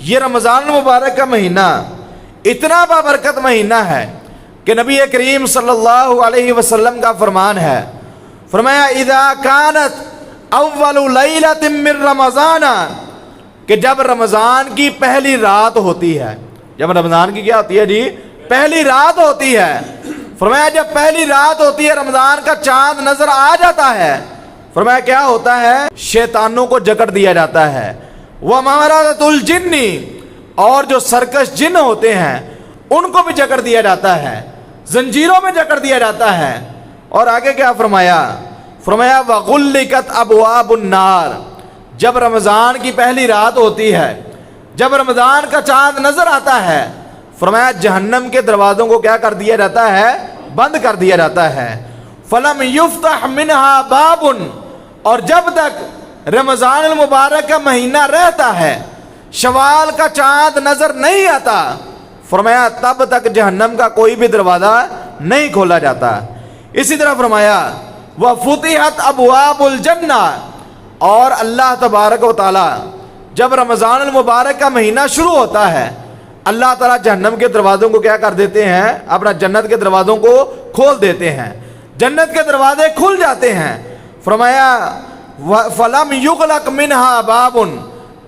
یہ رمضان المبارک کا مہینہ اتنا بابرکت مہینہ ہے کہ نبی کریم صلی اللہ علیہ وسلم کا فرمان ہے، فرمایا اذا کانت اول لیلۃ من رمضان، کہ جب رمضان کی پہلی رات ہوتی ہے، جب رمضان کی کیا ہوتی ہے جی؟ پہلی رات ہوتی ہے۔ فرمایا جب پہلی رات ہوتی ہے رمضان کا چاند نظر آ جاتا ہے، فرمایا کیا ہوتا ہے؟ شیطانوں کو جکڑ دیا جاتا ہے۔ وَمَرَضَةُ الْجِنِّ، اور جو سرکش جن ہوتے ہیں ان کو بھی جکڑ دیا جاتا ہے، زنجیروں میں جکڑ دیا جاتا ہے۔ اور آگے کیا فرمایا؟ فرمایا وَغُلِّقَتْ أَبْوَابُ النَّارِ، جب رمضان کی پہلی رات ہوتی ہے، جب رمضان کا چاند نظر آتا ہے، فرمایا جہنم کے دروازوں کو کیا کر دیا جاتا ہے؟ بند کر دیا جاتا ہے۔ فَلَمْ يُفْتَحْ مِنْهَا بَابٌ، اور جب تک رمضان المبارک کا مہینہ رہتا ہے، شوال کا چاند نظر نہیں آتا، فرمایا تب تک جہنم کا کوئی بھی دروازہ نہیں کھولا جاتا۔ اسی طرح فرمایا وَفُتِحَتْ أَبْوَابُ الْجَنَّةِ، اور اللہ تبارک و تعالی جب رمضان المبارک کا مہینہ شروع ہوتا ہے، اللہ تعالیٰ جہنم کے دروازوں کو کیا کر دیتے ہیں؟ اپنا جنت کے دروازوں کو کھول دیتے ہیں، جنت کے دروازے کھل جاتے ہیں۔ فرمایا فَلَمْ يُغْلَقْ مِنْهَا بَابٌ،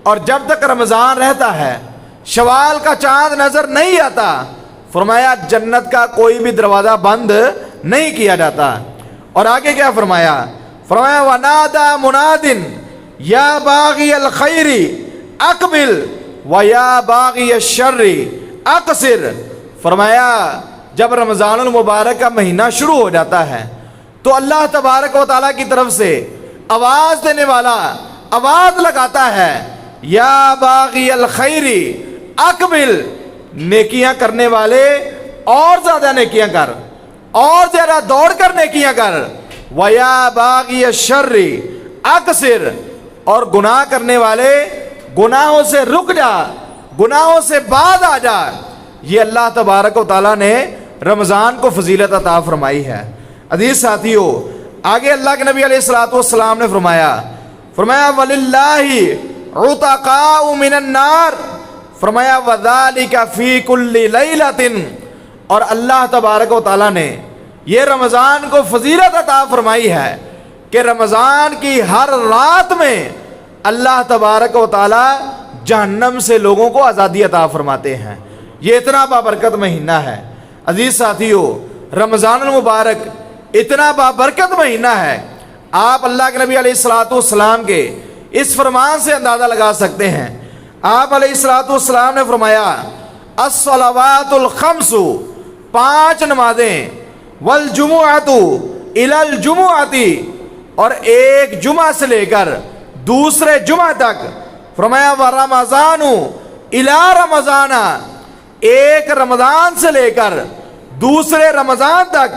اور جب تک رمضان رہتا ہے، شوال کا چاند نظر نہیں آتا، فرمایا جنت کا کوئی بھی دروازہ بند نہیں کیا جاتا۔ اور آگے کیا فرمایا؟ فرمایا وَنَادَى مُنَادٍ يَا بَاغِيَ الْخَيْرِ أَقْبِلْ وَيَا بَاغِيَ الشَّرِّ أَقْصِرْ، فرمایا جب رمضان المبارک کا مہینہ شروع ہو جاتا ہے تو اللہ تبارک و تعالیٰ کی طرف سے آواز دینے والا آواز لگاتا ہے، یا باغی الخیر اقبل، نیکیاں کرنے والے اور زیادہ نیکیاں کر، اور زیادہ دوڑ کر نیکیاں کر، وَيَا بَاغِيَ الشَّرِّ أَقْصِرْ، اور گناہ کرنے والے گناہوں سے رک جا، گناہوں سے باز آ جا۔ یہ اللہ تبارک و تعالیٰ نے رمضان کو فضیلت عطا فرمائی ہے۔ عزیز ساتھیو، آگے اللہ کے نبی علیہ الصلوۃ والسلام نے فرمایا وَلِلَّهِ عُتَقَاءُ مِنَ النَّارِ، فرمایا وَذَلِكَ فِي كُلِّ لَيْلَةٍ، اور اللہ تبارک و تعالیٰ نے یہ رمضان کو فضیلت عطا فرمائی ہے کہ رمضان کی ہر رات میں اللہ تبارک و تعالیٰ جہنم سے لوگوں کو آزادی عطا فرماتے ہیں۔ یہ اتنا بابرکت مہینہ ہے۔ عزیز ساتھیو، رمضان المبارک اتنا بابرکت مہینہ ہے، آپ اللہ کے نبی علیہ الصلوۃ والسلام کے اس فرمان سے اندازہ لگا سکتے ہیں۔ آپ علیہ الصلوۃ والسلام نے فرمایا الصلوات الخمس، 5 نمازیں، والجمعۃ الی الجمعۃ، اور ایک جمعہ سے لے کر دوسرے جمعہ تک، فرمایا ورمضان الی رمضان، ایک رمضان سے لے کر دوسرے رمضان تک،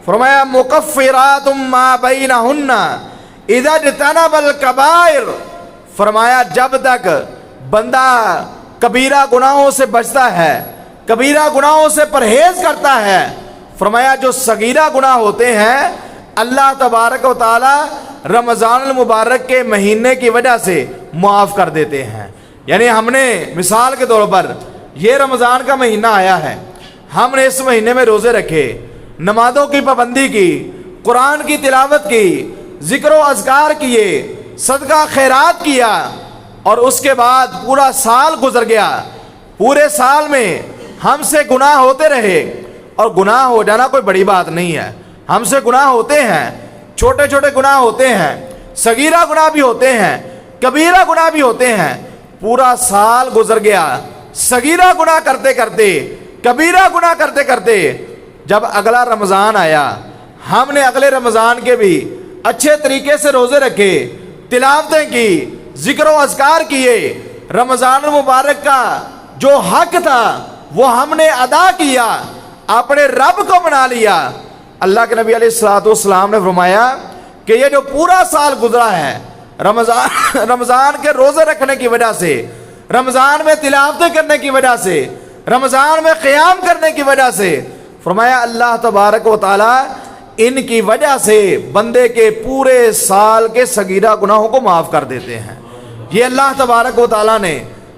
فرمایا مکفرات ما بینہن اذا اجتنب الکبائر، فرمایا جب تک بندہ کبیرہ گناہوں سے بچتا ہے، کبیرہ گناہوں سے پرہیز کرتا ہے، فرمایا جو صغیرہ گناہ ہوتے ہیں اللہ تبارک و تعالی رمضان المبارک کے مہینے کی وجہ سے معاف کر دیتے ہیں۔ یعنی ہم نے مثال کے طور پر یہ رمضان کا مہینہ آیا ہے، ہم نے اس مہینے میں روزے رکھے، نمازوں کی پابندی کی، قرآن کی تلاوت کی، ذکر و اذکار کیے، صدقہ خیرات کیا، اور اس کے بعد پورا سال گزر گیا، پورے سال میں ہم سے گناہ ہوتے رہے، اور گناہ ہو جانا کوئی بڑی بات نہیں ہے، ہم سے گناہ ہوتے ہیں، چھوٹے چھوٹے گناہ ہوتے ہیں، صغیرہ گناہ بھی ہوتے ہیں، کبیرہ گناہ بھی ہوتے ہیں، پورا سال گزر گیا صغیرہ گناہ کرتے کرتے، کبیرہ گناہ کرتے کرتے، جب اگلا رمضان آیا ہم نے اگلے رمضان کے بھی اچھے طریقے سے روزے رکھے، تلاوتیں کی، ذکر و اذکار کیے، رمضان المبارک کا جو حق تھا وہ ہم نے ادا کیا، اپنے رب کو منا لیا۔ اللہ کے نبی علیہ الصلوۃ والسلام نے فرمایا کہ یہ جو پورا سال گزرا ہے رمضان کے روزے رکھنے کی وجہ سے، رمضان میں تلاوتیں کرنے کی وجہ سے، رمضان میں قیام کرنے کی وجہ سے، فرمایا اللہ تبارک و تعالی ان کی وجہ سے بندے کے پورے سال کے صغیرہ گناہوں کو معاف کر دیتے ہیں۔ یہ اللہ تبارک و تعالی نے